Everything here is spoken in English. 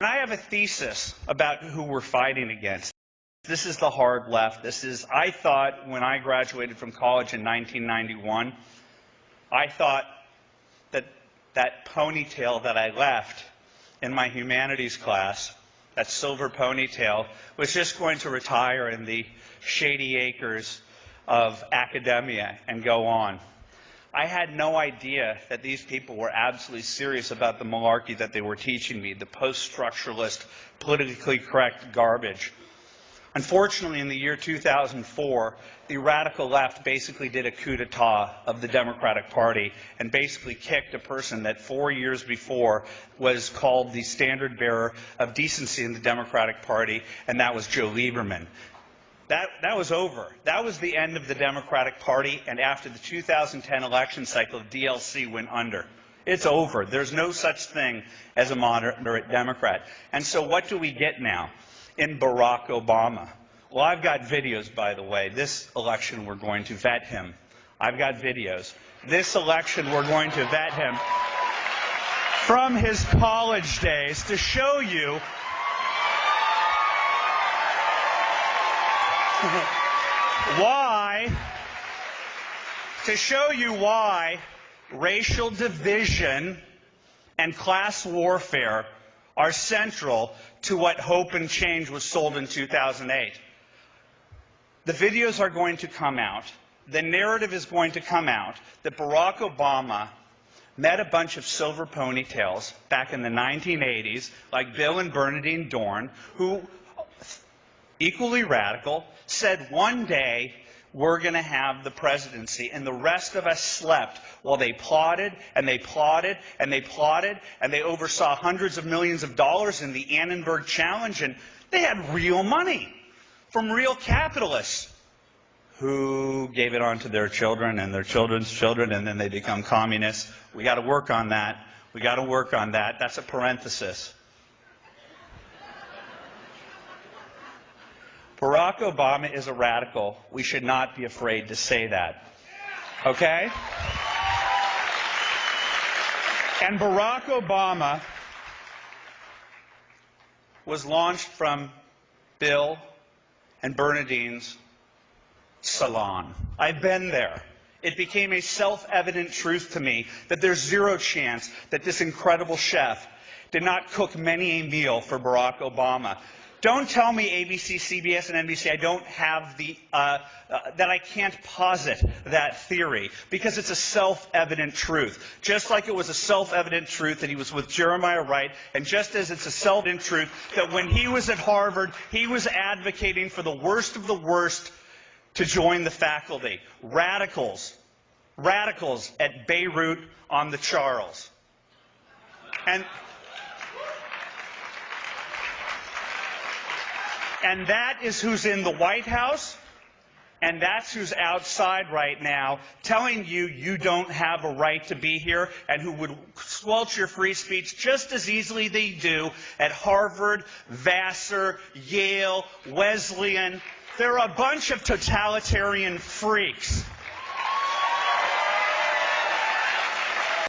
And I have a thesis about who we're fighting against. This is the hard left. I thought when I graduated from college in 1991, I thought that ponytail that I left in my humanities class, that silver ponytail, was just going to retire in the shady acres of academia and go on. I had no idea that these people were absolutely serious about the malarkey that they were teaching me, the post-structuralist, politically correct garbage. Unfortunately, in the year 2004, the radical left basically did a coup d'etat of the Democratic Party and basically kicked a person that 4 years before was called the standard bearer of decency in the Democratic Party, and that was Joe Lieberman. That was over. That was the end of the Democratic Party, and after the 2010 election cycle, DLC went under. It's over. There's no such thing as a moderate Democrat. And so what do we get now in Barack Obama? Well, I've got videos, by the way. This election, we're going to vet him. I've got videos. This election, we're going to vet him from his college days to show you why racial division and class warfare are central to what Hope and Change was sold in 2008. The videos are going to come out. The narrative is going to come out that Barack Obama met a bunch of silver ponytails back in the 1980s, like Bill and Bernadine Dorn, who, equally radical, said one day we're going to have the presidency, and the rest of us slept while they plotted and they plotted and they plotted, and they oversaw hundreds of millions of dollars in the Annenberg Challenge, and they had real money from real capitalists who gave it on to their children and their children's children, and then they become communists. We got to work on that. We got to work on that. That's a parenthesis. Barack Obama is a radical. We should not be afraid to say that. Okay? And Barack Obama was launched from Bill and Bernadine's salon. I've been there. It became a self-evident truth to me that there's zero chance that this incredible chef did not cook many a meal for Barack Obama. Don't tell me ABC, CBS, and NBC I don't have that I can't posit that theory, because it's a self-evident truth. Just like it was a self-evident truth that he was with Jeremiah Wright, and just as it's a self-evident truth that when he was at Harvard, he was advocating for the worst of the worst to join the faculty. Radicals at Beirut on the Charles. And that is who's in the White House, and that's who's outside right now telling you you don't have a right to be here, and who would squelch your free speech just as easily they do at Harvard, Vassar, Yale, Wesleyan. They're a bunch of totalitarian freaks.